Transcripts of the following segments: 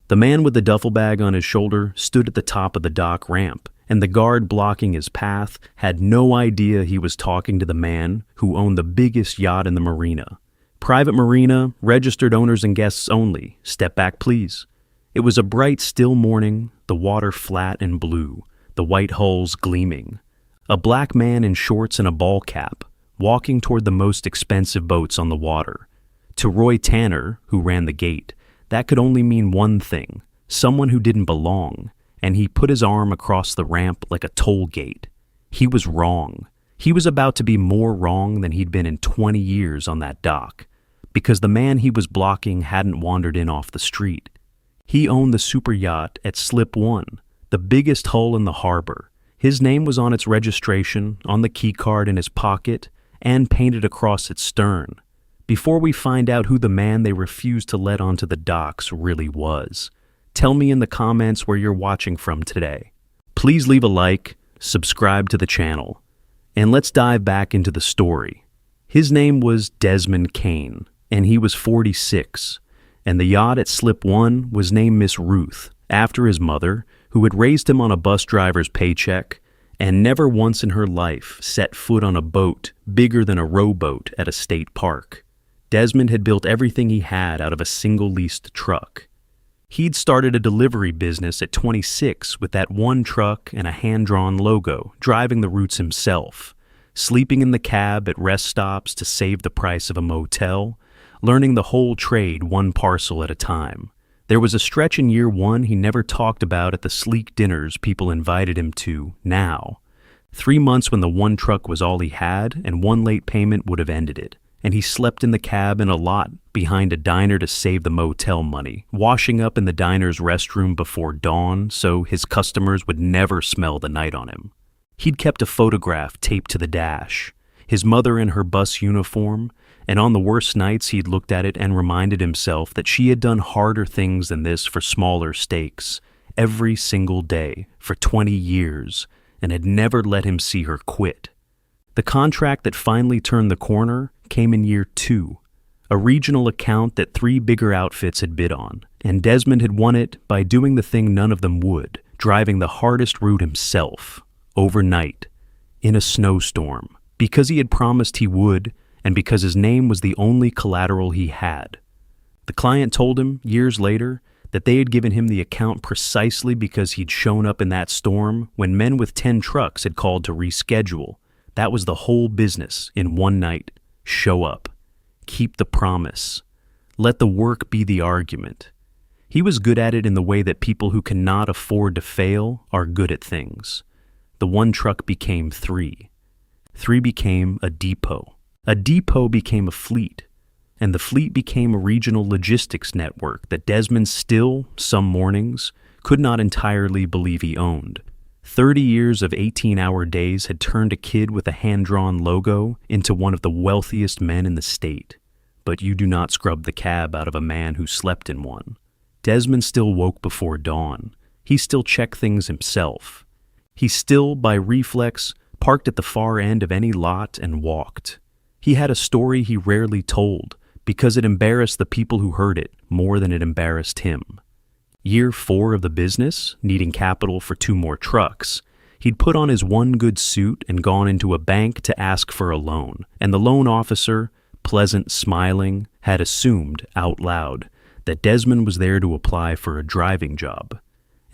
The man with the duffel bag on his shoulder stood at the top of the dock ramp, and the guard blocking his path had no idea he was talking to the man who owned the biggest yacht in the marina. "Private marina, registered owners and guests only. Step back, please." It was a bright, still morning, the water flat and blue, the white hulls gleaming. A black man in shorts and a ballcap, walking toward the most expensive boats on the water. To Roy Tanner, who ran the gate, that could only mean one thing: someone who didn't belong, and he put his arm across the ramp like a toll gate. He was wrong. He was about to be more wrong than he'd been in 20 years on that dock, because the man he was blocking hadn't wandered in off the street. He owned the Superyacht at Slip 1, the biggest hull in the harbor. His name was on its registration, on the keycard in his pocket, and painted across its stern. Before we find out who the man they refused to let onto the docks really was, tell me in the comments where you're watching from today. Please leave a like, subscribe to the channel, and let's dive back into the story. His name was Desmond Kane, and he was 46, and the yacht at Slip 1 was named Miss Ruth, after his mother, who had raised him on a bus driver's paycheck and never once in her life set foot on a boat bigger than a rowboat at a state park. Desmond had built everything he had out of a single leased truck. He'd started a delivery business at 26 with that one truck and a hand-drawn logo, driving the routes himself, sleeping in the cab at rest stops to save the price of a motel, learning the whole trade one parcel at a time. There was a stretch in year one he never talked about at the sleek dinners people invited him to now. 3 months when the one truck was all he had and one late payment would have ended it. And he slept in the cab in a lot behind a diner to save the motel money, washing up in the diner's restroom before dawn so his customers would never smell the night on him. He'd kept a photograph taped to the dash, his mother in her bus uniform, and on the worst nights he'd looked at it and reminded himself that she had done harder things than this for smaller stakes, every single day, for 20 years, and had never let him see her quit. The contract that finally turned the corner came in year 2, a regional account that 3 bigger outfits had bid on, and Desmond had won it by doing the thing none of them would, driving the hardest route himself, overnight, in a snowstorm, because he had promised he would, and because his name was the only collateral he had. The client told him, years later, that they had given him the account precisely because he'd shown up in that storm when men with 10 trucks had called to reschedule. That was the whole business in one night. Show up. Keep the promise. Let the work be the argument. He was good at it in the way that people who cannot afford to fail are good at things. The one truck became 3. 3 became a depot. A depot became a fleet. And the fleet became a regional logistics network that Desmond still, some mornings, could not entirely believe he owned. 30 years of 18-hour days had turned a kid with a hand-drawn logo into one of the wealthiest men in the state. But you do not scrub the cab out of a man who slept in one. Desmond still woke before dawn. He still checked things himself. He still, by reflex, parked at the far end of any lot and walked. He had a story he rarely told because it embarrassed the people who heard it more than it embarrassed him. Year 4 of the business, needing capital for 2 more trucks, he'd put on his one good suit and gone into a bank to ask for a loan, and the loan officer, pleasant, smiling, had assumed, out loud, that Desmond was there to apply for a driving job,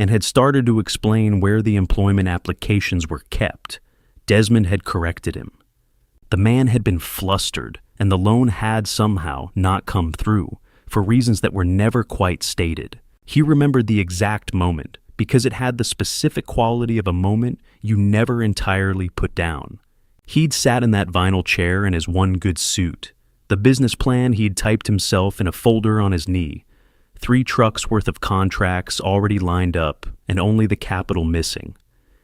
and had started to explain where the employment applications were kept. Desmond had corrected him. The man had been flustered, and the loan had somehow not come through, for reasons that were never quite stated. He remembered the exact moment, because it had the specific quality of a moment you never entirely put down. He'd sat in that vinyl chair in his one good suit. The business plan he'd typed himself in a folder on his knee. 3 trucks worth of contracts already lined up, and only the capital missing.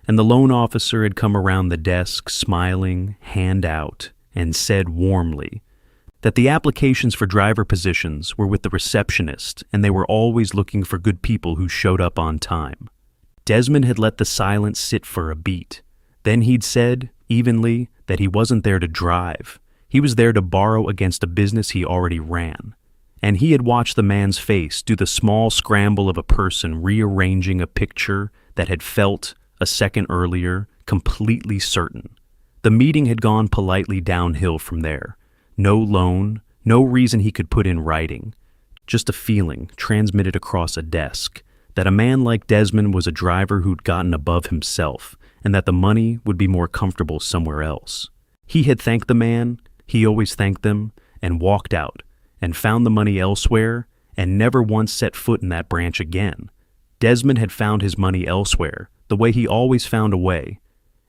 And the loan officer had come around the desk, smiling, hand out, and said warmly that the applications for driver positions were with the receptionist, and they were always looking for good people who showed up on time. Desmond had let the silence sit for a beat. Then he'd said, evenly, that he wasn't there to drive. He was there to borrow against a business he already ran. and he had watched the man's face do the small scramble of a person rearranging a picture that had felt, a second earlier, completely certain. The meeting had gone politely downhill from there. No loan, no reason he could put in writing. Just a feeling transmitted across a desk that a man like Desmond was a driver who'd gotten above himself and that the money would be more comfortable somewhere else. He had thanked the man, he always thanked them, and walked out, and found the money elsewhere, and never once set foot in that branch again. Desmond had found his money elsewhere, the way he always found a way,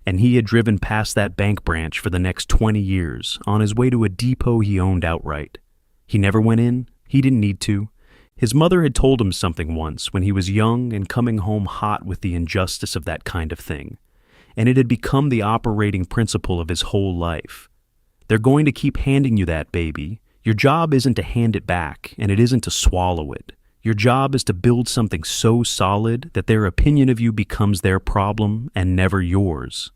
and he had driven past that bank branch for the next 20 years on his way to a depot he owned outright. He never went in, he didn't need to. His mother had told him something once when he was young and coming home hot with the injustice of that kind of thing, and it had become the operating principle of his whole life. They're going to keep handing you that, baby. Your job isn't to hand it back, and it isn't to swallow it. Your job is to build something so solid that their opinion of you becomes their problem and never yours.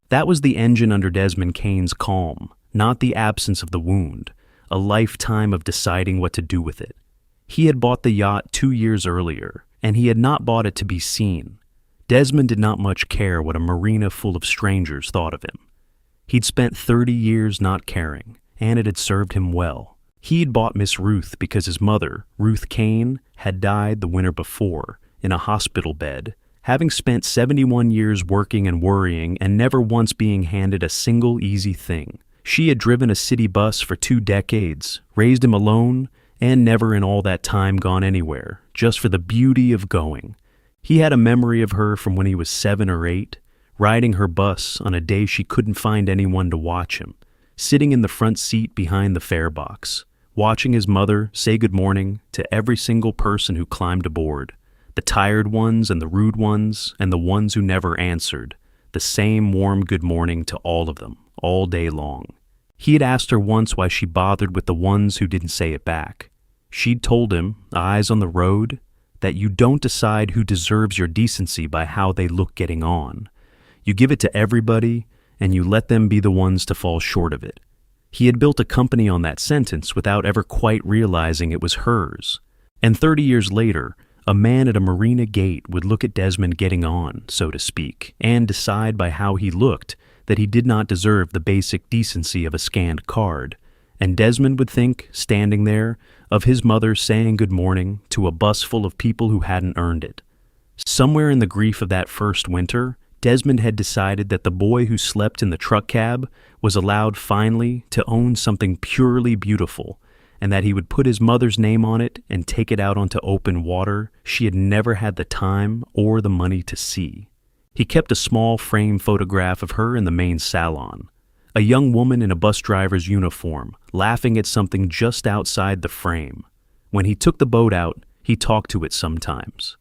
That was the engine under Desmond Kane's calm, not the absence of the wound, a lifetime of deciding what to do with it. He had bought the yacht 2 years earlier, and he had not bought it to be seen. Desmond did not much care what a marina full of strangers thought of him. He'd spent 30 years not caring, and it had served him well. He'd bought Miss Ruth because his mother, Ruth Kane, had died the winter before, in a hospital bed, having spent 71 years working and worrying and never once being handed a single easy thing. She had driven a city bus for 2 decades, raised him alone, and never in all that time gone anywhere, just for the beauty of going. He had a memory of her from when he was 7 or 8, riding her bus on a day she couldn't find anyone to watch him, sitting in the front seat behind the fare box, watching his mother say good morning to every single person who climbed aboard, the tired ones and the rude ones and the ones who never answered, the same warm good morning to all of them, all day long. He had asked her once why she bothered with the ones who didn't say it back. She'd told him, eyes on the road, that you don't decide who deserves your decency by how they look getting on. You give it to everybody, and you let them be the ones to fall short of it. He had built a company on that sentence without ever quite realizing it was hers. And 30 years later, a man at a marina gate would look at Desmond getting on, so to speak, and decide by how he looked that he did not deserve the basic decency of a scanned card. And Desmond would think, standing there, of his mother saying good morning to a bus full of people who hadn't earned it. Somewhere in the grief of that first winter, Desmond had decided that the boy who slept in the truck cab was allowed finally to own something purely beautiful, and that he would put his mother's name on it and take it out onto open water she had never had the time or the money to see. He kept a small frame photograph of her in the main salon, a young woman in a bus driver's uniform, laughing at something just outside the frame. When he took the boat out, he talked to it sometimes.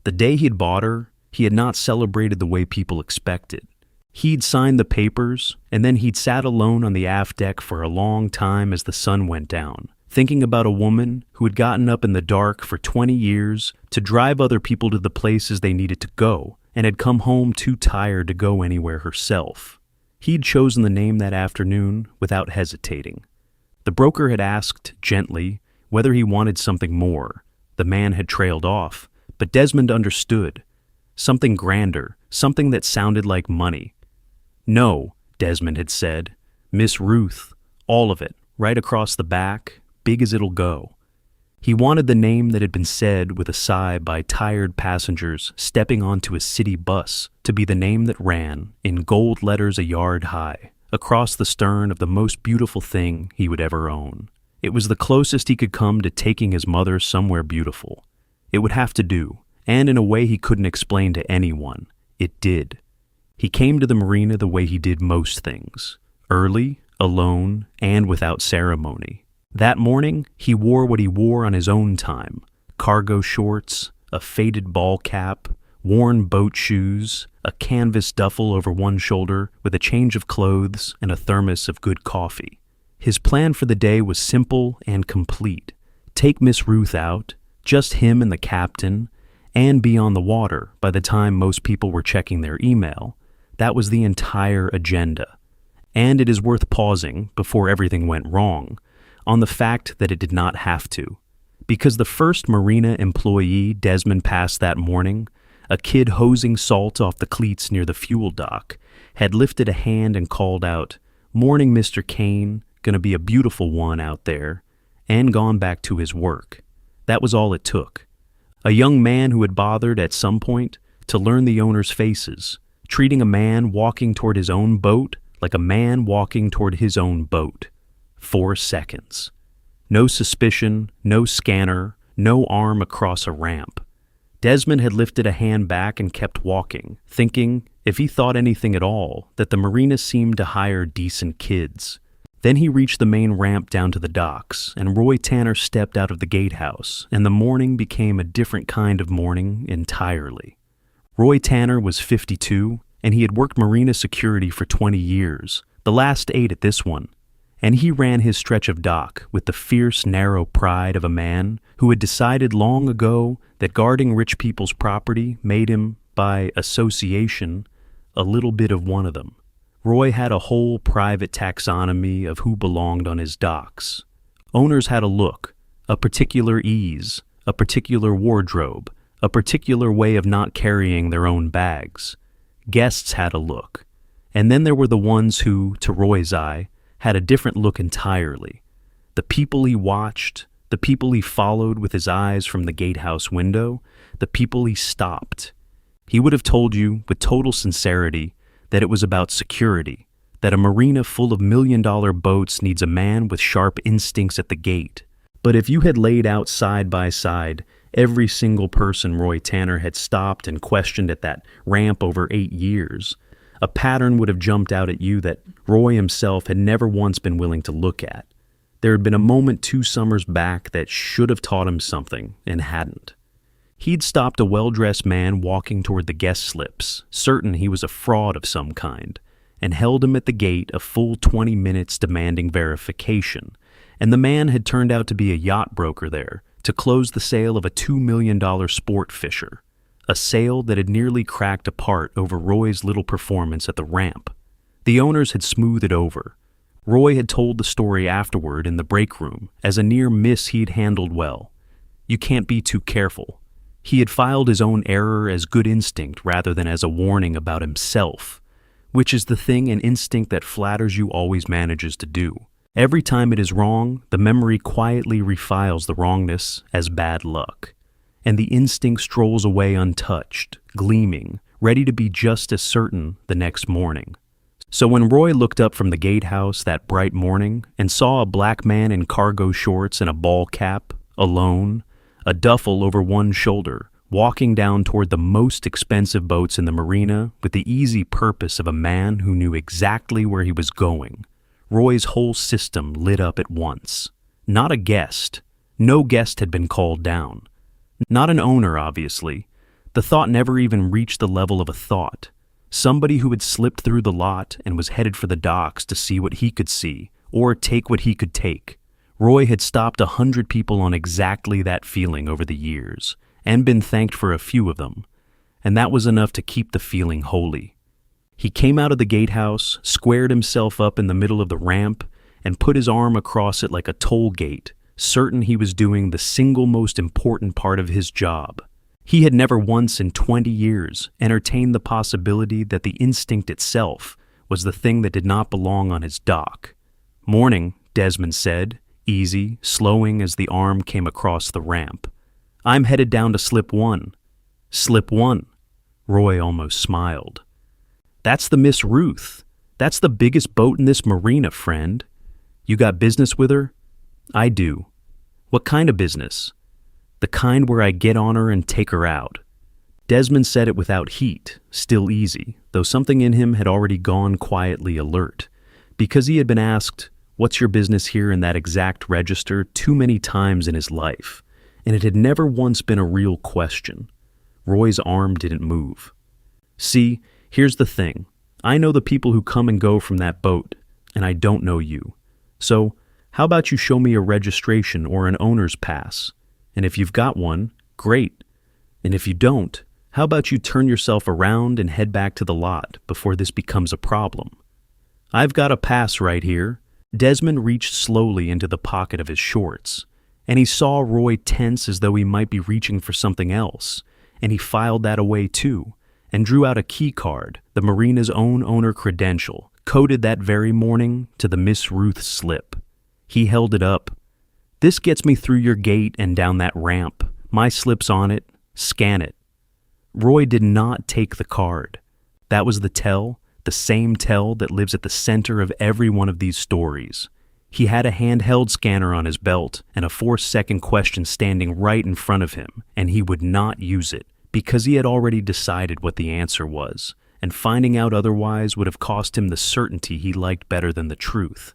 The day he'd bought her, he had not celebrated the way people expected. He'd signed the papers, and then he'd sat alone on the aft deck for a long time as the sun went down, thinking about a woman who had gotten up in the dark for 20 years to drive other people to the places they needed to go, and had come home too tired to go anywhere herself. He'd chosen the name that afternoon without hesitating. The broker had asked, gently, whether he wanted something more. The man had trailed off, but Desmond understood. Something grander, something that sounded like money. No, Desmond had said. Miss Ruth, all of it, right across the back, big as it'll go. He wanted the name that had been said with a sigh by tired passengers stepping onto a city bus to be the name that ran, in gold letters a yard high, across the stern of the most beautiful thing he would ever own. It was the closest he could come to taking his mother somewhere beautiful. It would have to do, and in a way he couldn't explain to anyone. It did. He came to the marina the way he did most things, early, alone, and without ceremony. That morning, he wore what he wore on his own time, cargo shorts, a faded ball cap, worn boat shoes, a canvas duffel over one shoulder with a change of clothes and a thermos of good coffee. His plan for the day was simple and complete. Take Miss Ruth out, just him and the captain, and be on the water by the time most people were checking their email. That was the entire agenda. And it is worth pausing, before everything went wrong, on the fact that it did not have to. Because the first Marina employee Desmond passed that morning, a kid hosing salt off the cleats near the fuel dock, had lifted a hand and called out, "Morning, Mr. Kane, gonna be a beautiful one out there," and gone back to his work. That was all it took. A young man who had bothered at some point to learn the owner's faces, treating a man walking toward his own boat like a man walking toward his own boat. 4 seconds. No suspicion, no scanner, no arm across a ramp. Desmond had lifted a hand back and kept walking, thinking, if he thought anything at all, that the Marina seemed to hire decent kids. Then he reached the main ramp down to the docks, and Roy Tanner stepped out of the gatehouse, and the morning became a different kind of morning entirely. Roy Tanner was 52, and he had worked Marina security for 20 years, the last 8 at this one, and he ran his stretch of dock with the fierce, narrow pride of a man who had decided long ago that guarding rich people's property made him, by association, a little bit of one of them. Roy had a whole private taxonomy of who belonged on his docks. Owners had a look, a particular ease, a particular wardrobe, a particular way of not carrying their own bags. Guests had a look. And then there were the ones who, to Roy's eye, had a different look entirely. The people he watched, the people he followed with his eyes from the gatehouse window, the people he stopped. He would have told you, with total sincerity, that it was about security, that a marina full of million-dollar boats needs a man with sharp instincts at the gate. But if you had laid out side by side every single person Roy Tanner had stopped and questioned at that ramp over 8 years, a pattern would have jumped out at you that Roy himself had never once been willing to look at. There had been a moment 2 summers back that should have taught him something, and hadn't. He'd stopped a well-dressed man walking toward the guest slips, certain he was a fraud of some kind, and held him at the gate a full 20 minutes demanding verification, and the man had turned out to be a yacht broker there to close the sale of a $2 million sport fisher, a sale that had nearly cracked apart over Roy's little performance at the ramp. The owners had smoothed it over. Roy had told the story afterward in the break room as a near miss he'd handled well. You can't be too careful. He had filed his own error as good instinct rather than as a warning about himself, which is the thing an instinct that flatters you always manages to do. Every time it is wrong, the memory quietly refiles the wrongness as bad luck, and the instinct strolls away untouched, gleaming, ready to be just as certain the next morning. So when Roy looked up from the gatehouse that bright morning and saw a black man in cargo shorts and a ball cap, alone, a duffel over one shoulder, walking down toward the most expensive boats in the marina with the easy purpose of a man who knew exactly where he was going, Roy's whole system lit up at once. Not a guest. No guest had been called down. Not an owner, obviously. The thought never even reached the level of a thought. Somebody who had slipped through the lot and was headed for the docks to see what he could see, or take what he could take. Roy had stopped 100 people on exactly that feeling over the years, and been thanked for a few of them, and that was enough to keep the feeling holy. He came out of the gatehouse, squared himself up in the middle of the ramp, and put his arm across it like a toll gate, certain he was doing the single most important part of his job. He had never once in 20 years entertained the possibility that the instinct itself was the thing that did not belong on his dock. "Morning," Desmond said, easy, slowing as the arm came across the ramp. "I'm headed down to slip 1. "Slip 1. Roy almost smiled. "That's the Miss Ruth. That's the biggest boat in this marina, friend. You got business with her?" "I do." "What kind of business?" "The kind where I get on her and take her out." Desmond said it without heat, still easy, though something in him had already gone quietly alert, because he had been asked, "What's your business here?" in that exact register too many times in his life, and it had never once been a real question. Roy's arm didn't move. "See, here's the thing. I know the people who come and go from that boat, and I don't know you. So, how about you show me a registration or an owner's pass? And if you've got one, great. And if you don't, how about you turn yourself around and head back to the lot before this becomes a problem?" "I've got a pass right here." Desmond reached slowly into the pocket of his shorts, And he saw Roy tense as though he might be reaching for something else, and he filed that away too, and drew out a keycard, the Marina's own owner credential, coded that very morning to the Miss Ruth slip. He held it up. "This gets me through your gate and down that ramp. My slip's on it. Scan it." Roy did not take the card. That was the tell, the same tell that lives at the center of every one of these stories. He had a handheld scanner on his belt and a 4-second question standing right in front of him, and he would not use it because he had already decided what the answer was, and finding out otherwise would have cost him the certainty he liked better than the truth.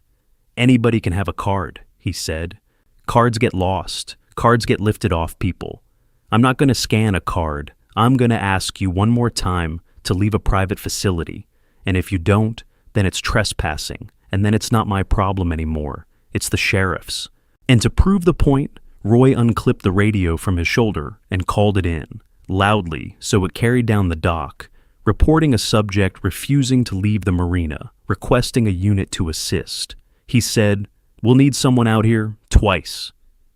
"Anybody can have a card," he said. "Cards get lost. Cards get lifted off people. I'm not going to scan a card. I'm going to ask you one more time to leave a private facility, and if you don't, then it's trespassing, and then it's not my problem anymore. It's the sheriff's." And to prove the point, Roy unclipped the radio from his shoulder and called it in, loudly so it carried down the dock, reporting a subject refusing to leave the marina, requesting a unit to assist. He said, "We'll need someone out here twice."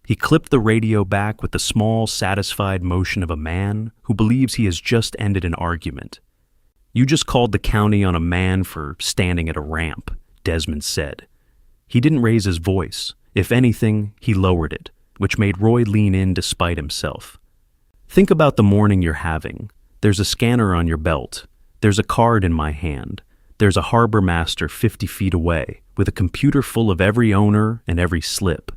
He clipped the radio back with the small, satisfied motion of a man who believes he has just ended an argument. "You just called the county on a man for standing at a ramp," Desmond said. He didn't raise his voice. If anything, he lowered it, which made Roy lean in despite himself. "Think about the morning you're having. There's a scanner on your belt. There's a card in my hand. There's a harbor master 50 feet away with a computer full of every owner and every slip.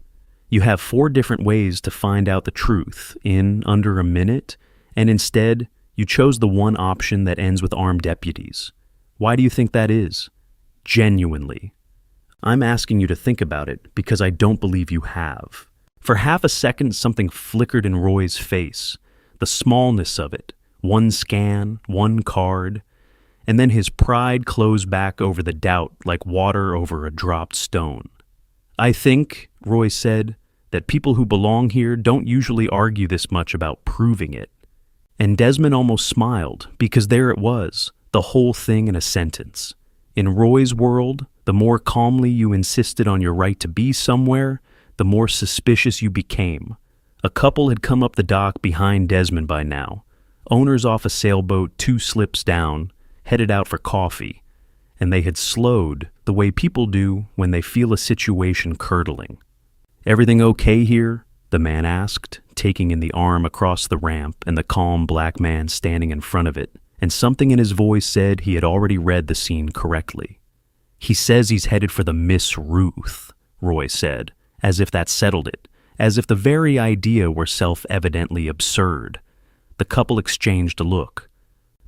You have 4 different ways to find out the truth in under a minute, and instead, you chose the one option that ends with armed deputies. Why do you think that is? Genuinely. I'm asking you to think about it because I don't believe you have." For half a second, something flickered in Roy's face. The smallness of it. One scan, one card. And then his pride closed back over the doubt like water over a dropped stone. "I think," Roy said, "that people who belong here don't usually argue this much about proving it." And Desmond almost smiled, because there it was, the whole thing in a sentence. In Roy's world, the more calmly you insisted on your right to be somewhere, the more suspicious you became. A couple had come up the dock behind Desmond by now, owners off a sailboat 2 slips down, headed out for coffee, and they had slowed the way people do when they feel a situation curdling. "Everything okay here?" the man asked, taking in the arm across the ramp and the calm black man standing in front of it, and something in his voice said he had already read the scene correctly. "He says he's headed for the Miss Ruth," Roy said, as if that settled it, as if the very idea were self-evidently absurd. The couple exchanged a look.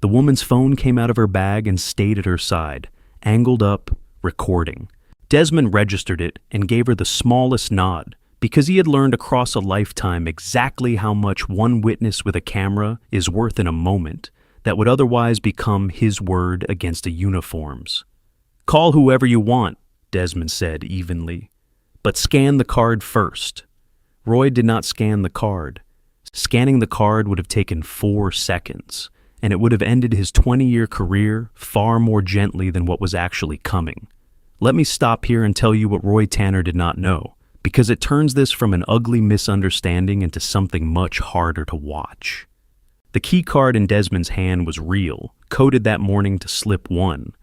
The woman's phone came out of her bag and stayed at her side, angled up, recording. Desmond registered it and gave her the smallest nod, because he had learned across a lifetime exactly how much one witness with a camera is worth in a moment that would otherwise become his word against a uniform's. "Call whoever you want," Desmond said evenly, "but scan the card first." Roy did not scan the card. Scanning the card would have taken 4 seconds, and it would have ended his 20-year career far more gently than what was actually coming. Let me stop here and tell you what Roy Tanner did not know, because it turns this from an ugly misunderstanding into something much harder to watch. The key card in Desmond's hand was real, coded that morning to slip 1,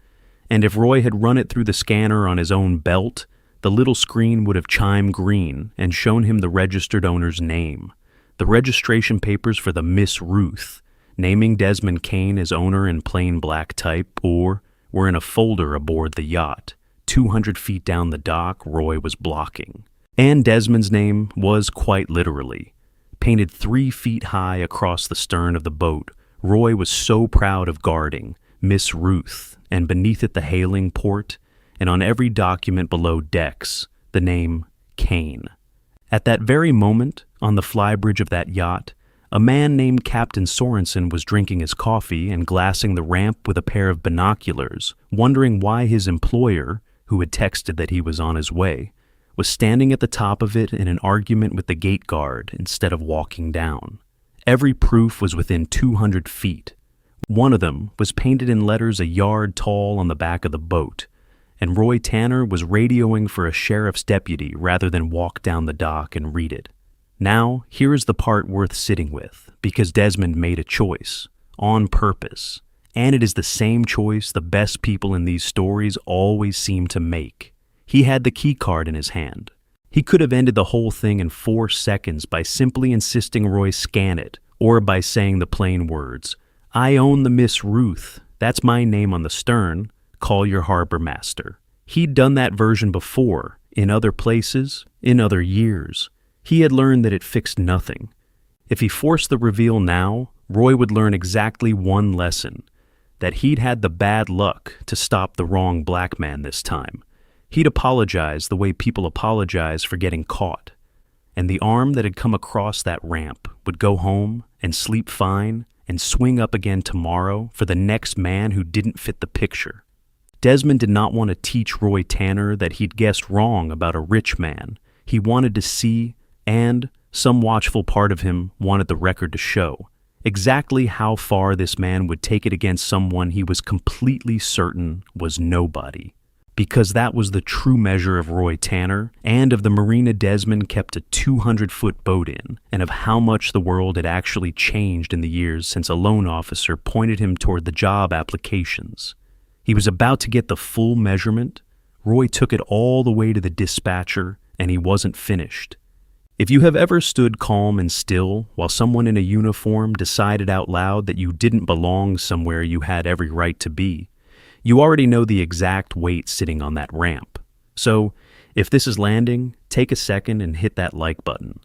and if Roy had run it through the scanner on his own belt, the little screen would have chimed green and shown him the registered owner's name, the registration papers for the Miss Ruth, naming Desmond Kane as owner in plain black type, or were in a folder aboard the yacht, 200 feet down the dock Roy was blocking. And Desmond's name was quite literally painted 3 feet high across the stern of the boat Roy was so proud of guarding, Miss Ruth, and beneath it the hailing port, and on every document below decks, the name Kane. At that very moment, on the flybridge of that yacht, a man named Captain Sorensen was drinking his coffee and glassing the ramp with a pair of binoculars, wondering why his employer, who had texted that he was on his way, was standing at the top of it in an argument with the gate guard instead of walking down. Every proof was within 200 feet. One of them was painted in letters a yard tall on the back of the boat, and Roy Tanner was radioing for a sheriff's deputy rather than walk down the dock and read it. Now, here is the part worth sitting with, because Desmond made a choice, on purpose, and it is the same choice the best people in these stories always seem to make. He had the keycard in his hand. He could have ended the whole thing in 4 seconds by simply insisting Roy scan it, or by saying the plain words, "I own the Miss Ruth. That's my name on the stern. Call your harbor master." He'd done that version before, in other places, in other years. He had learned that it fixed nothing. If he forced the reveal now, Roy would learn exactly one lesson, that he'd had the bad luck to stop the wrong black man this time. He'd apologize the way people apologize for getting caught. And the arm that had come across that ramp would go home and sleep fine and swing up again tomorrow for the next man who didn't fit the picture. Desmond did not want to teach Roy Tanner that he'd guessed wrong about a rich man. He wanted to see, and some watchful part of him wanted the record to show, exactly how far this man would take it against someone he was completely certain was nobody. Because that was the true measure of Roy Tanner, and of the Marina Desmond kept a 200-foot boat in, and of how much the world had actually changed in the years since a loan officer pointed him toward the job applications. He was about to get the full measurement. Roy took it all the way to the dispatcher, and he wasn't finished. If you have ever stood calm and still while someone in a uniform decided out loud that you didn't belong somewhere you had every right to be, you already know the exact weight sitting on that ramp. So, if this is landing, take a second and hit that like button.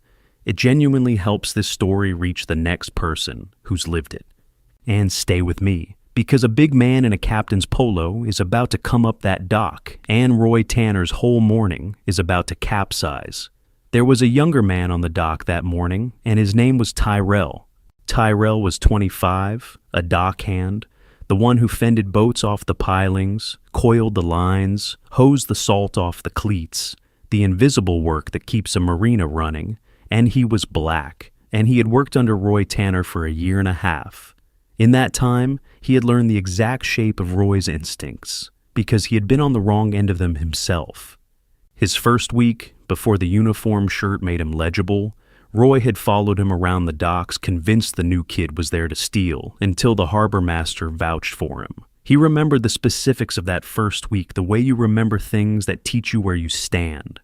It genuinely helps this story reach the next person who's lived it. And stay with me, because a big man in a captain's polo is about to come up that dock, and Roy Tanner's whole morning is about to capsize. There was a younger man on the dock that morning, and his name was Tyrell. Tyrell was 25, a dockhand, the one who fended boats off the pilings, coiled the lines, hosed the salt off the cleats, the invisible work that keeps a marina running, and he was black, and he had worked under Roy Tanner for a year and a half. In that time, he had learned the exact shape of Roy's instincts, because he had been on the wrong end of them himself. His first week, before the uniform shirt made him legible, Roy had followed him around the docks, convinced the new kid was there to steal, until the harbor master vouched for him. He remembered the specifics of that first week, the way you remember things that teach you where you stand.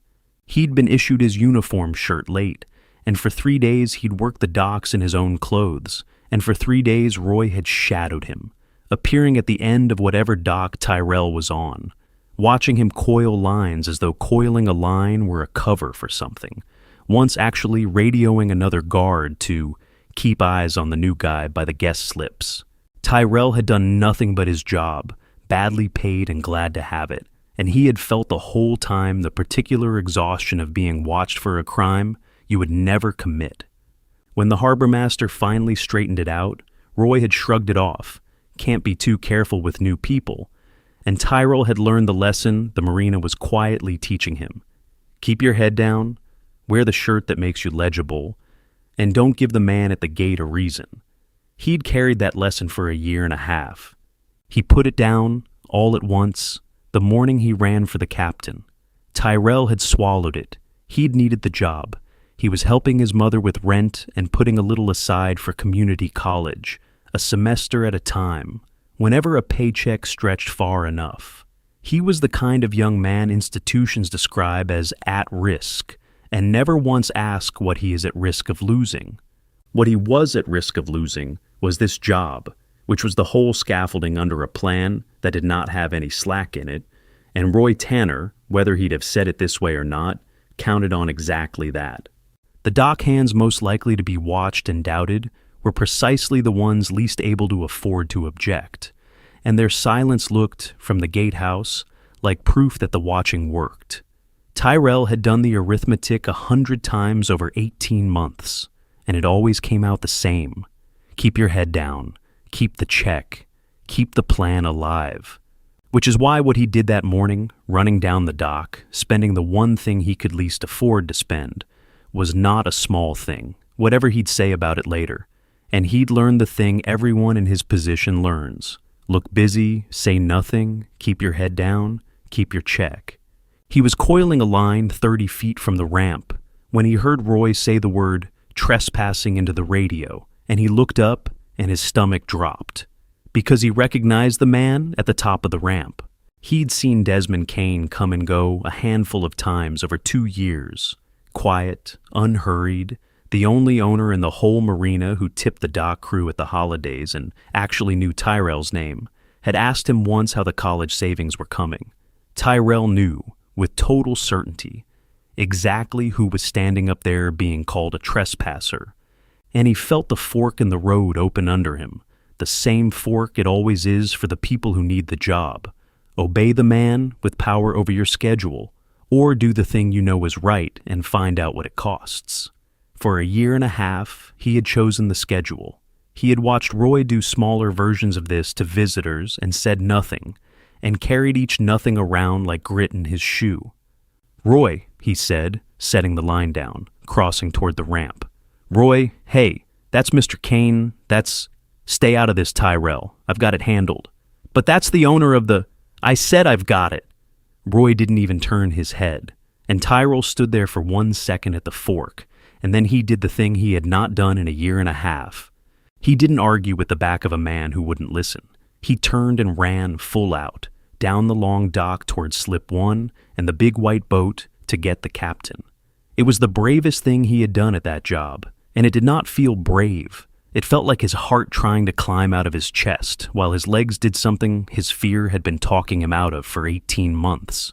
He'd been issued his uniform shirt late, and for 3 days he'd worked the docks in his own clothes, and for 3 days Roy had shadowed him, appearing at the end of whatever dock Tyrell was on, watching him coil lines as though coiling a line were a cover for something, once actually radioing another guard to keep eyes on the new guy by the guest slips. Tyrell had done nothing but his job, badly paid and glad to have it, and he had felt the whole time the particular exhaustion of being watched for a crime you would never commit. When the harbor master finally straightened it out, Roy had shrugged it off. Can't be too careful with new people. And Tyrell had learned the lesson the Marina was quietly teaching him. Keep your head down, wear the shirt that makes you legible, and don't give the man at the gate a reason. He'd carried that lesson for a year and a half. He put it down, all at once, the morning he ran for the captain. Tyrell had swallowed it. He'd needed the job. He was helping his mother with rent and putting a little aside for community college, a semester at a time, whenever a paycheck stretched far enough. He was the kind of young man institutions describe as at risk, and never once asked what he is at risk of losing. What he was at risk of losing was this job, which was the whole scaffolding under a plan that did not have any slack in it, and Roy Tanner, whether he'd have said it this way or not, counted on exactly that. The dockhands most likely to be watched and doubted were precisely the ones least able to afford to object, and their silence looked, from the gatehouse, like proof that the watching worked. Tyrell had done the arithmetic 100 times over 18 months, and it always came out the same. Keep your head down, keep the check, keep the plan alive. Which is why what he did that morning, running down the dock, spending the one thing he could least afford to spend, was not a small thing, whatever he'd say about it later. And he'd learned the thing everyone in his position learns. Look busy, say nothing, keep your head down, keep your check. He was coiling a line 30 feet from the ramp when he heard Roy say the word trespassing into the radio, and he looked up and his stomach dropped, because he recognized the man at the top of the ramp. He'd seen Desmond Kane come and go a handful of times over 2 years. Quiet, unhurried, the only owner in the whole marina who tipped the dock crew at the holidays and actually knew Tyrell's name, had asked him once how the college savings were coming. Tyrell knew, with total certainty, exactly who was standing up there being called a trespasser, and he felt the fork in the road open under him, the same fork it always is for the people who need the job. Obey the man with power over your schedule, or do the thing you know is right and find out what it costs. For a year and a half, he had chosen the schedule. He had watched Roy do smaller versions of this to visitors and said nothing, and carried each nothing around like grit in his shoe. "Roy," he said, setting the line down, crossing toward the ramp. "Roy, hey, that's Mr. Kane, that's... Stay out of this, Tyrell. I've got it handled." "But that's the owner of the..." "I said I've got it." Roy didn't even turn his head, and Tyrell stood there for 1 second at the fork, and then he did the thing he had not done in a year and a half. He didn't argue with the back of a man who wouldn't listen. He turned and ran full out, down the long dock toward Slip 1 and the big white boat to get the captain. It was the bravest thing he had done at that job, and it did not feel brave. It felt like his heart trying to climb out of his chest, while his legs did something his fear had been talking him out of for 18 months.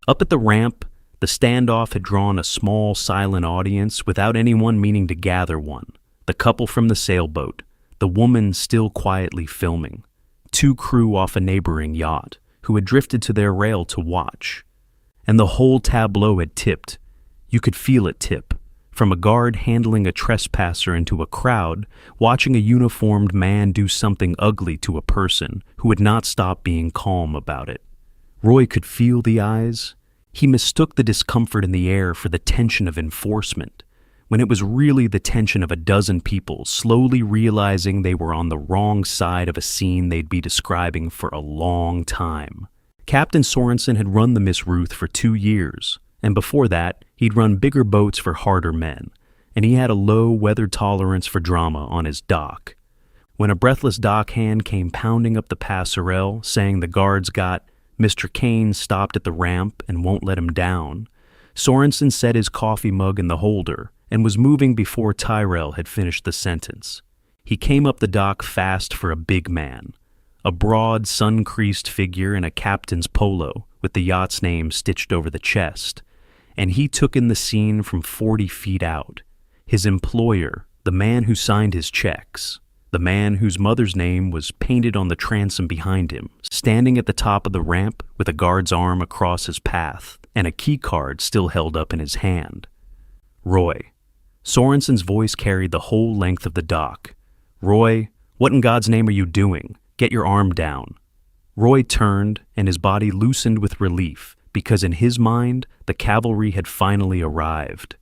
Up at the ramp, the standoff had drawn a small, silent audience without anyone meaning to gather one. The couple from the sailboat, the woman still quietly filming, 2 crew off a neighboring yacht, who had drifted to their rail to watch. And the whole tableau had tipped. You could feel it tip. From a guard handling a trespasser into a crowd, watching a uniformed man do something ugly to a person who would not stop being calm about it. Roy could feel the eyes. He mistook the discomfort in the air for the tension of enforcement, when it was really the tension of a dozen people slowly realizing they were on the wrong side of a scene they'd be describing for a long time. Captain Sorensen had run the Miss Ruth for 2 years, and before that, he'd run bigger boats for harder men, and he had a low weather tolerance for drama on his dock. When a breathless dockhand came pounding up the passerelle saying the guards got Mr. Kane stopped at the ramp and won't let him down, Sorensen set his coffee mug in the holder and was moving before Tyrell had finished the sentence. He came up the dock fast for a big man, a broad, sun-creased figure in a captain's polo with the yacht's name stitched over the chest, and he took in the scene from 40 feet out. His employer, the man who signed his checks, the man whose mother's name was painted on the transom behind him, standing at the top of the ramp with a guard's arm across his path and a keycard still held up in his hand. "Roy." Sorensen's voice carried the whole length of the dock. "Roy, what in God's name are you doing? Get your arm down." Roy turned, and his body loosened with relief, because in his mind, the cavalry had finally arrived.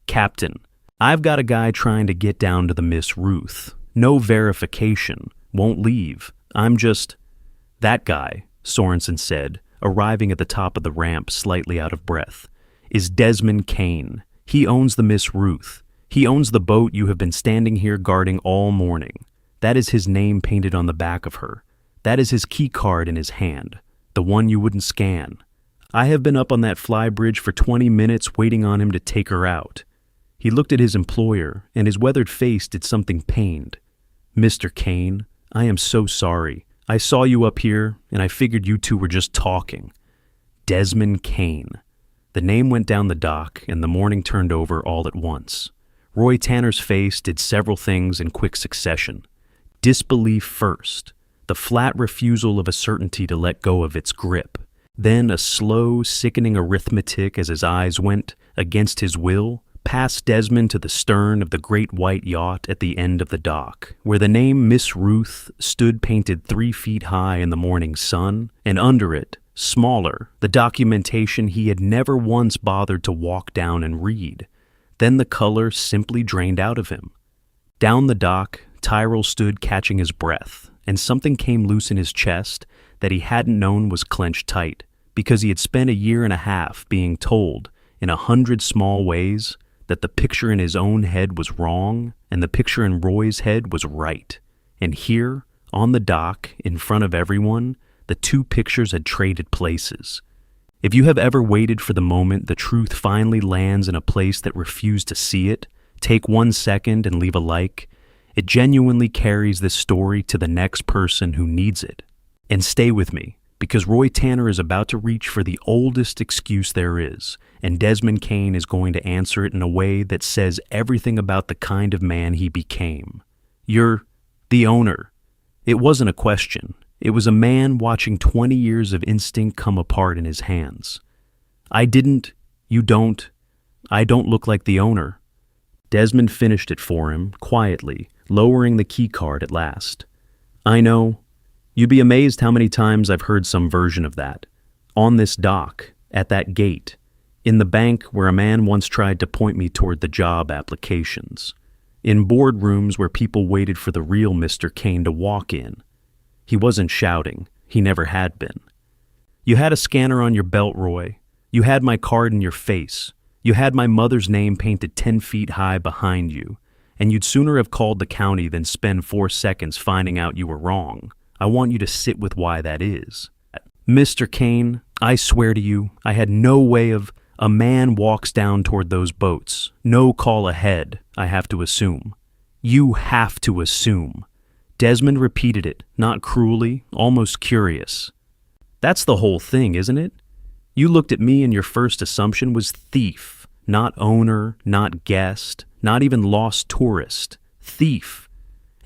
"Captain, I've got a guy trying to get down to the Miss Ruth. No verification. Won't leave. I'm just..." "That guy," Sorensen said, arriving at the top of the ramp slightly out of breath, "is Desmond Kane. He owns the Miss Ruth. He owns the boat you have been standing here guarding all morning. That is his name painted on the back of her. That is his key card in his hand, the one you wouldn't scan. I have been up on that fly bridge for 20 minutes waiting on him to take her out." He looked at his employer, and his weathered face did something pained. "Mr. Kane, I am so sorry. I saw you up here, and I figured you two were just talking." Desmond Kane. The name went down the dock, and the morning turned over all at once. Roy Tanner's face did several things in quick succession. Disbelief first, the flat refusal of a certainty to let go of its grip. Then a slow, sickening arithmetic as his eyes went, against his will, past Desmond to the stern of the great white yacht at the end of the dock, where the name Miss Ruth stood painted 3 feet high in the morning sun, and under it, smaller, the documentation he had never once bothered to walk down and read. Then the color simply drained out of him. Down the dock, Tyrell stood catching his breath, and something came loose in his chest that he hadn't known was clenched tight, because he had spent a year and a half being told, in 100 small ways, that the picture in his own head was wrong and the picture in Roy's head was right. And here, on the dock, in front of everyone, the two pictures had traded places. If you have ever waited for the moment the truth finally lands in a place that refused to see it, take 1 second and leave a like, it genuinely carries this story to the next person who needs it. And stay with me, because Roy Tanner is about to reach for the oldest excuse there is, and Desmond Kane is going to answer it in a way that says everything about the kind of man he became. You're the owner. It wasn't a question. It was a man watching 20 years of instinct come apart in his hands. I don't look like the owner. Desmond finished it for him, quietly, lowering the keycard at last. I know. You'd be amazed how many times I've heard some version of that. On this dock, at that gate, in the bank where a man once tried to point me toward the job applications, in boardrooms where people waited for the real Mr. Kane to walk in. He wasn't shouting. He never had been. You had a scanner on your belt, Roy. You had my card in your face. You had my mother's name painted 10 feet high behind you, and you'd sooner have called the county than spend 4 seconds finding out you were wrong. I want you to sit with why that is. Mr. Kane, I swear to you, I had no way of... A man walks down toward those boats. No call ahead, I have to assume. You have to assume. Desmond repeated it, not cruelly, almost curious. That's the whole thing, isn't it? You looked at me and your first assumption was thief, not owner, not guest, not even lost tourist. Thief.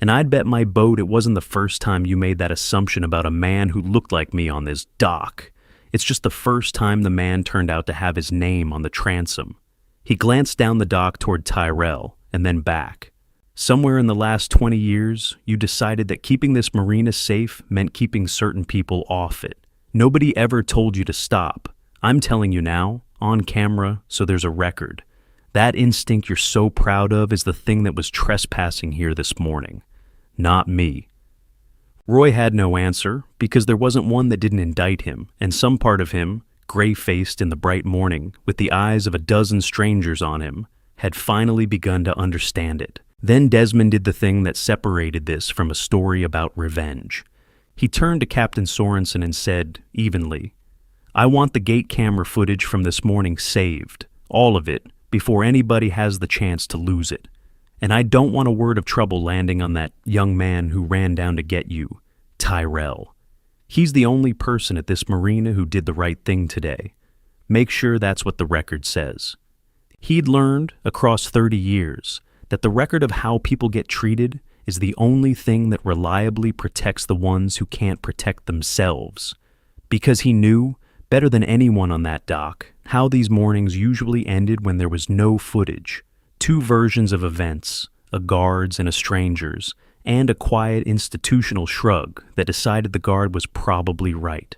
And I'd bet my boat it wasn't the first time you made that assumption about a man who looked like me on this dock. It's just the first time the man turned out to have his name on the transom. He glanced down the dock toward Tyrell, and then back. Somewhere in the last 20 years, you decided that keeping this marina safe meant keeping certain people off it. Nobody ever told you to stop. I'm telling you now, on camera, so there's a record. That instinct you're so proud of is the thing that was trespassing here this morning. Not me. Roy had no answer, because there wasn't one that didn't indict him, and some part of him, gray-faced in the bright morning, with the eyes of a dozen strangers on him, had finally begun to understand it. Then Desmond did the thing that separated this from a story about revenge. He turned to Captain Sorensen and said, evenly, I want the gate camera footage from this morning saved, all of it, before anybody has the chance to lose it. And I don't want a word of trouble landing on that young man who ran down to get you, Tyrell. He's the only person at this marina who did the right thing today. Make sure that's what the record says. He'd learned, across 30 years, that the record of how people get treated is the only thing that reliably protects the ones who can't protect themselves. Because he knew, better than anyone on that dock, how these mornings usually ended when there was no footage. 2 versions of events, a guard's and a stranger's, and a quiet institutional shrug that decided the guard was probably right.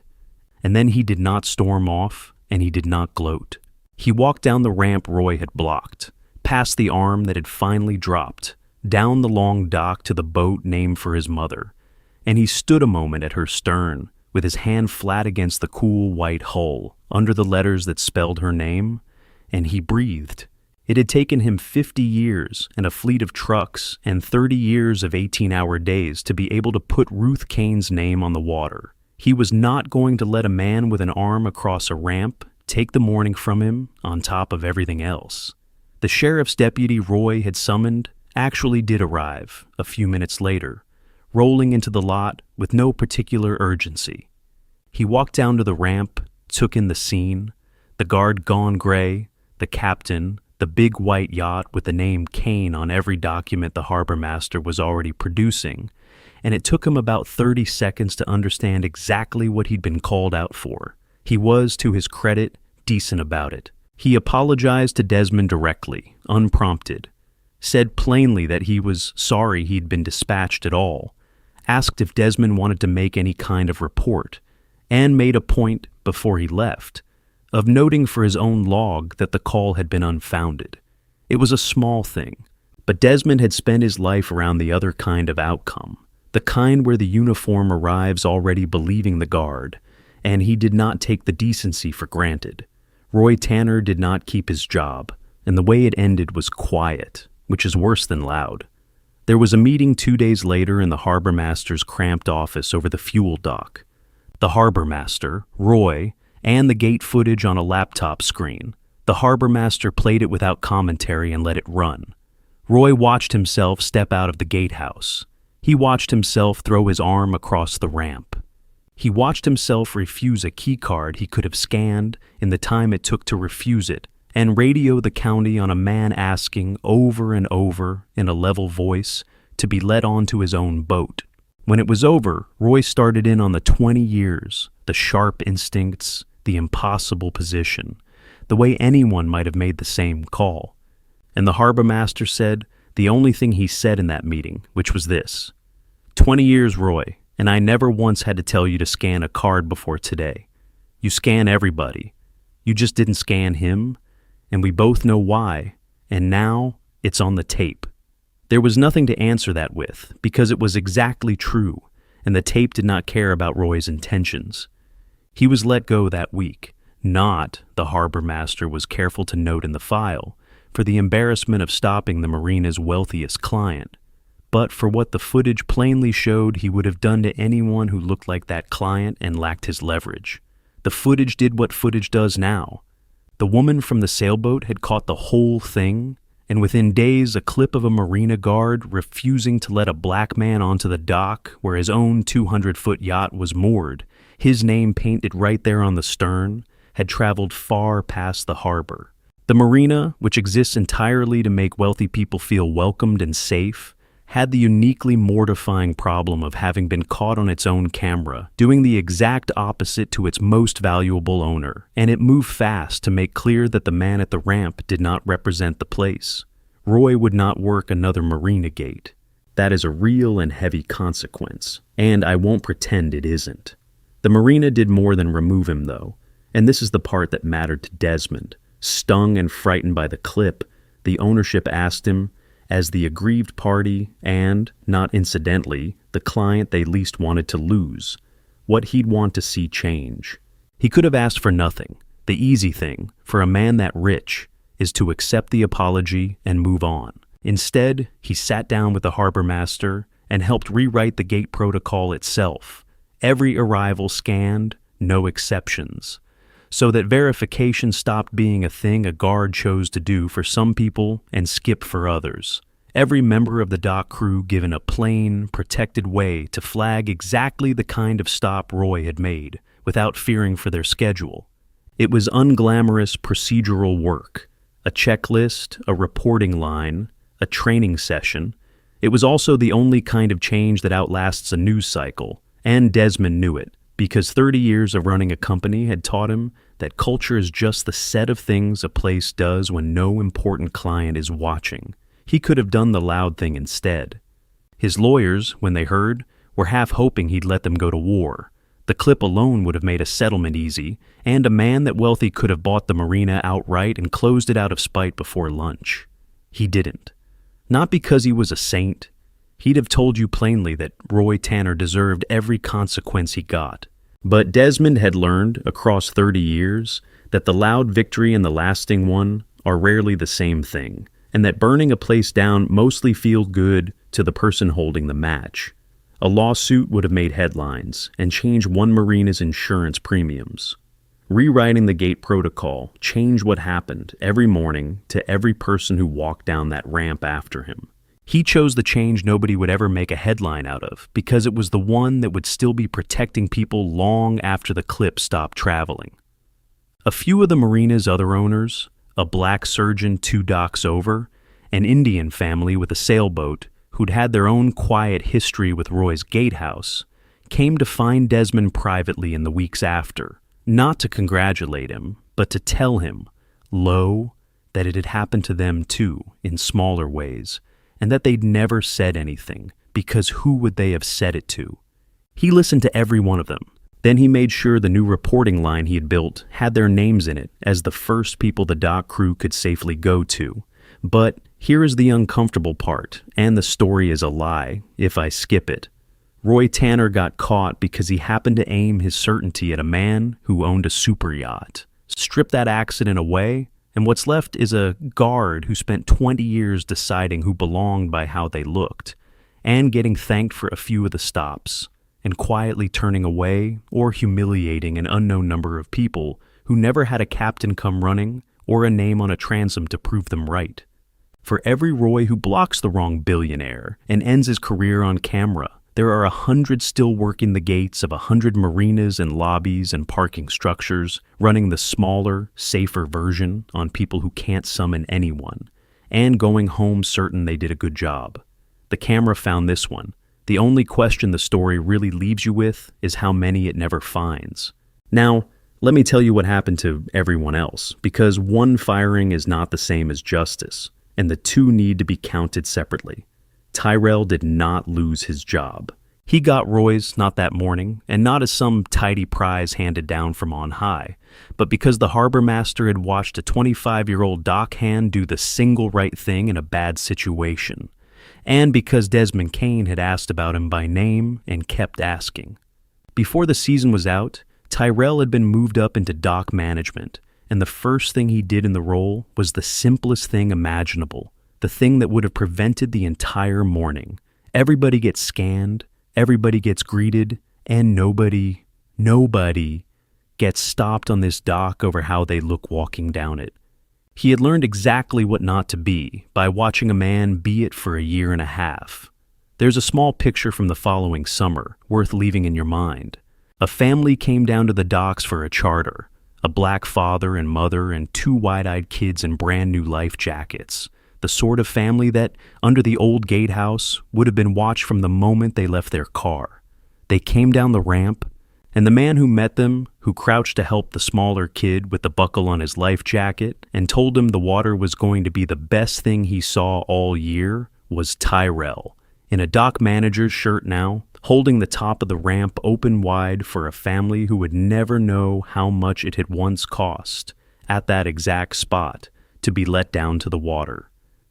And then he did not storm off, and he did not gloat. He walked down the ramp Roy had blocked, past the arm that had finally dropped, down the long dock to the boat named for his mother, and he stood a moment at her stern, with his hand flat against the cool white hull, under the letters that spelled her name, and he breathed. It had taken him 50 years and a fleet of trucks and 30 years of 18-hour days to be able to put Ruth Kane's name on the water. He was not going to let a man with an arm across a ramp take the morning from him on top of everything else. The sheriff's deputy Roy had summoned actually did arrive a few minutes later, rolling into the lot with no particular urgency. He walked down to the ramp, took in the scene, the guard gone gray, the captain, the big white yacht with the name Kane on every document the harbor master was already producing, and it took him about 30 seconds to understand exactly what he'd been called out for. He was, to his credit, decent about it. He apologized to Desmond directly, unprompted, said plainly that he was sorry he'd been dispatched at all, asked if Desmond wanted to make any kind of report, and made a point, before he left, of noting for his own log that the call had been unfounded. It was a small thing, but Desmond had spent his life around the other kind of outcome, the kind where the uniform arrives already believing the guard, and he did not take the decency for granted. Roy Tanner did not keep his job, and the way it ended was quiet, which is worse than loud. There was a meeting 2 days later in the harbor master's cramped office over the fuel dock. The harbor master, Roy, and the gate footage on a laptop screen. The harbor master played it without commentary and let it run. Roy watched himself step out of the gatehouse. He watched himself throw his arm across the ramp. He watched himself refuse a keycard he could have scanned in the time it took to refuse it, and radio the county on a man asking over and over in a level voice to be let onto his own boat. When it was over, Roy started in on the 20 years, the sharp instincts, the impossible position, the way anyone might have made the same call. And the harbor master said the only thing he said in that meeting, which was this: 20 years, Roy, and I never once had to tell you to scan a card before today. You scan everybody. You just didn't scan him, and we both know why, and now it's on the tape. There was nothing to answer that with, because it was exactly true, and the tape did not care about Roy's intentions. He was let go that week, not, the harbor master was careful to note in the file, for the embarrassment of stopping the Marina's wealthiest client, but for what the footage plainly showed he would have done to anyone who looked like that client and lacked his leverage. The footage did what footage does now. The woman from the sailboat had caught the whole thing, and within days a clip of a Marina guard refusing to let a black man onto the dock where his own 200-foot yacht was moored, his name painted right there on the stern, had traveled far past the harbor. The Marina, which exists entirely to make wealthy people feel welcomed and safe, had the uniquely mortifying problem of having been caught on its own camera, doing the exact opposite to its most valuable owner, and it moved fast to make clear that the man at the ramp did not represent the place. Roy would not work another Marina gate. That is a real and heavy consequence, and I won't pretend it isn't. The Marina did more than remove him, though, and this is the part that mattered to Desmond. Stung and frightened by the clip, the ownership asked him, as the aggrieved party and, not incidentally, the client they least wanted to lose, what he'd want to see change. He could have asked for nothing. The easy thing, for a man that rich, is to accept the apology and move on. Instead, he sat down with the harbor master and helped rewrite the gate protocol itself. Every arrival scanned, no exceptions, so that verification stopped being a thing a guard chose to do for some people and skip for others. Every member of the dock crew given a plain, protected way to flag exactly the kind of stop Roy had made, without fearing for their schedule. It was unglamorous procedural work, a checklist, a reporting line, a training session. It was also the only kind of change that outlasts a news cycle, and Desmond knew it, because 30 years of running a company had taught him that culture is just the set of things a place does when no important client is watching. He could have done the loud thing instead. His lawyers, when they heard, were half hoping he'd let them go to war. The clip alone would have made a settlement easy, and a man that wealthy could have bought the Marina outright and closed it out of spite before lunch. He didn't. Not because he was a saint. He'd have told you plainly that Roy Tanner deserved every consequence he got. But Desmond had learned, across 30 years, that the loud victory and the lasting one are rarely the same thing, and that burning a place down mostly feels good to the person holding the match. A lawsuit would have made headlines and changed one Marina's insurance premiums. Rewriting the gate protocol changed what happened every morning to every person who walked down that ramp after him. He chose the change nobody would ever make a headline out of because it was the one that would still be protecting people long after the clip stopped traveling. A few of the Marina's other owners, a black surgeon 2 docks over, an Indian family with a sailboat who'd had their own quiet history with Roy's gatehouse, came to find Desmond privately in the weeks after, not to congratulate him, but to tell him, low, that it had happened to them too, in smaller ways, and that they'd never said anything, because who would they have said it to? He listened to every one of them. Then he made sure the new reporting line he had built had their names in it as the first people the dock crew could safely go to. But here is the uncomfortable part, and the story is a lie, if I skip it. Roy Tanner got caught because he happened to aim his certainty at a man who owned a superyacht. Strip that accident away, and what's left is a guard who spent 20 years deciding who belonged by how they looked, and getting thanked for a few of the stops, and quietly turning away or humiliating an unknown number of people who never had a captain come running or a name on a transom to prove them right. For every Roy who blocks the wrong billionaire and ends his career on camera, there are 100 still working the gates of 100 marinas and lobbies and parking structures, running the smaller, safer version on people who can't summon anyone, and going home certain they did a good job. The camera found this one. The only question the story really leaves you with is how many it never finds. Now, let me tell you what happened to everyone else, because one firing is not the same as justice, and the two need to be counted separately. Tyrell did not lose his job. He got Roy's not that morning, and not as some tidy prize handed down from on high, but because the harbor master had watched a 25-year-old dockhand do the single right thing in a bad situation, and because Desmond Kane had asked about him by name and kept asking. Before the season was out, Tyrell had been moved up into dock management, and the first thing he did in the role was the simplest thing imaginable, the thing that would have prevented the entire morning. Everybody gets scanned, everybody gets greeted, and nobody gets stopped on this dock over how they look walking down it. He had learned exactly what not to be by watching a man be it for a year and a half. There's a small picture from the following summer worth leaving in your mind. A family came down to the docks for a charter, a black father and mother and two wide-eyed kids in brand new life jackets, the sort of family that, under the old gatehouse, would have been watched from the moment they left their car. They came down the ramp, and the man who met them, who crouched to help the smaller kid with the buckle on his life jacket and told him the water was going to be the best thing he saw all year, was Tyrell, in a dock manager's shirt now, holding the top of the ramp open wide for a family who would never know how much it had once cost, at that exact spot, to be let down to the water.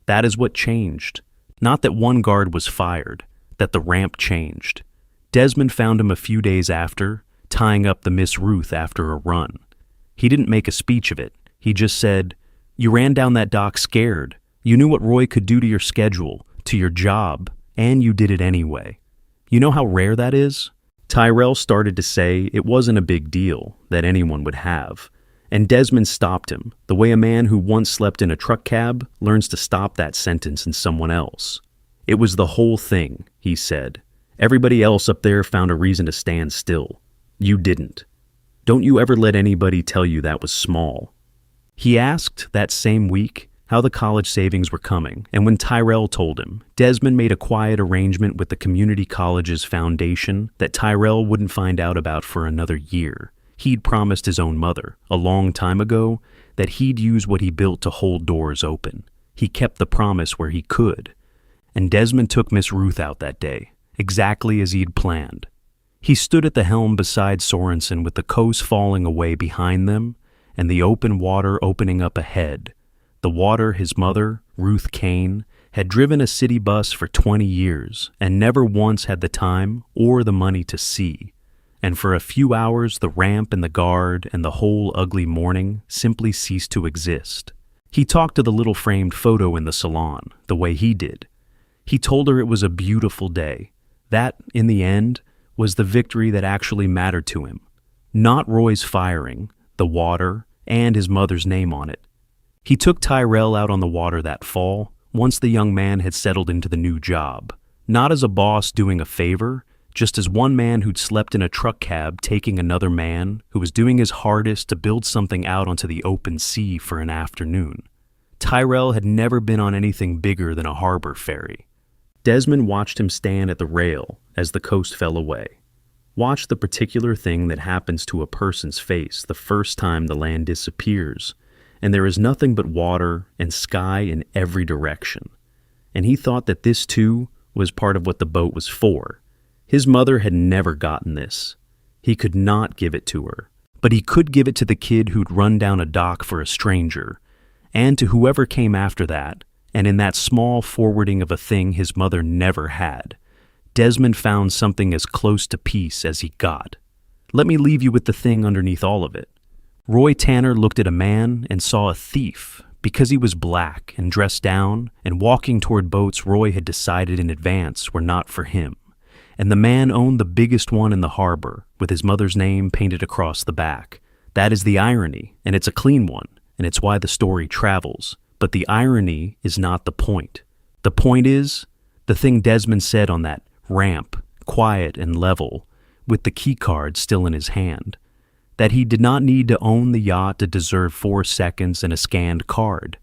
That is what changed. Not that one guard was fired, that the ramp changed. Desmond found him a few days after, tying up the Miss Ruth after a run. He didn't make a speech of it. He just said, "You ran down that dock scared. You knew what Roy could do to your schedule, to your job, and you did it anyway." You know how rare that is? Tyrell started to say it wasn't a big deal that anyone would have, and Desmond stopped him, the way a man who once slept in a truck cab learns to stop that sentence in someone else. "It was the whole thing," he said. "Everybody else up there found a reason to stand still. You didn't. Don't you ever let anybody tell you that was small." He asked that same week how the college savings were coming, and when Tyrell told him, Desmond made a quiet arrangement with the community college's foundation that Tyrell wouldn't find out about for another year. He'd promised his own mother, a long time ago, that he'd use what he built to hold doors open. He kept the promise where he could. And Desmond took Miss Ruth out that day, exactly as he'd planned. He stood at the helm beside Sorensen with the coast falling away behind them and the open water opening up ahead. The water his mother, Ruth Kane, had driven a city bus for 20 years and never once had the time or the money to see. And for a few hours the ramp and the guard and the whole ugly morning simply ceased to exist. He talked to the little framed photo in the salon, the way he did. He told her it was a beautiful day. That, in the end, was the victory that actually mattered to him. Not Roy's firing, the water, and his mother's name on it. He took Tyrell out on the water that fall, once the young man had settled into the new job. Not as a boss doing a favor, just as one man who'd slept in a truck cab taking another man who was doing his hardest to build something out onto the open sea for an afternoon. Tyrell had never been on anything bigger than a harbor ferry. Desmond watched him stand at the rail as the coast fell away. Watch the particular thing that happens to a person's face the first time the land disappears, and there is nothing but water and sky in every direction. And he thought that this, too, was part of what the boat was for. His mother had never gotten this. He could not give it to her, but he could give it to the kid who'd run down a dock for a stranger, and to whoever came after that, and in that small forwarding of a thing his mother never had. Desmond found something as close to peace as he got. Let me leave you with the thing underneath all of it. Roy Tanner looked at a man and saw a thief because he was black and dressed down and walking toward boats Roy had decided in advance were not for him. And the man owned the biggest one in the harbor with his mother's name painted across the back. That is the irony, and it's a clean one, and it's why the story travels. But the irony is not the point. The point is the thing Desmond said on that ramp, quiet and level, with the keycard still in his hand. That he did not need to own the yacht to deserve 4 seconds and a scanned card.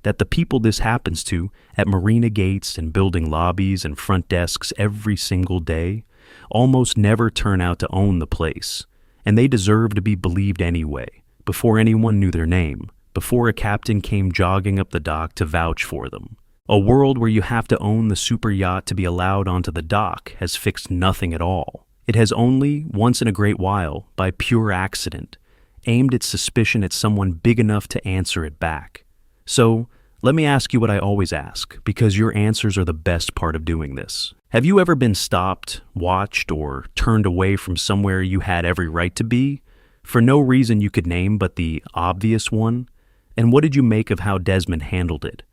That the people this happens to at marina gates and building lobbies and front desks every single day almost never turn out to own the place, and they deserve to be believed anyway, before anyone knew their name, before a captain came jogging up the dock to vouch for them. A world where you have to own the superyacht to be allowed onto the dock has fixed nothing at all. It has only, once in a great while, by pure accident, aimed its suspicion at someone big enough to answer it back. So, let me ask you what I always ask, because your answers are the best part of doing this. Have you ever been stopped, watched, or turned away from somewhere you had every right to be, for no reason you could name but the obvious one? And what did you make of how Desmond handled it?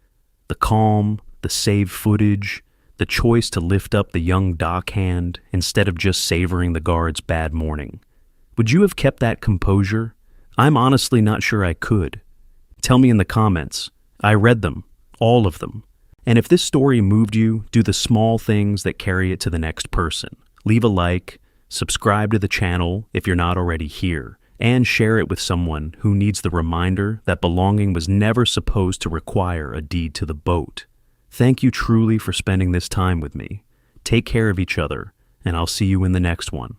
The calm, the saved footage, the choice to lift up the young dockhand instead of just savoring the guard's bad morning. Would you have kept that composure? I'm honestly not sure I could. Tell me in the comments. I read them, all of them. And if this story moved you, do the small things that carry it to the next person. Leave a like, subscribe to the channel if you're not already here, and share it with someone who needs the reminder that belonging was never supposed to require a deed to the boat. Thank you truly for spending this time with me. Take care of each other, and I'll see you in the next one.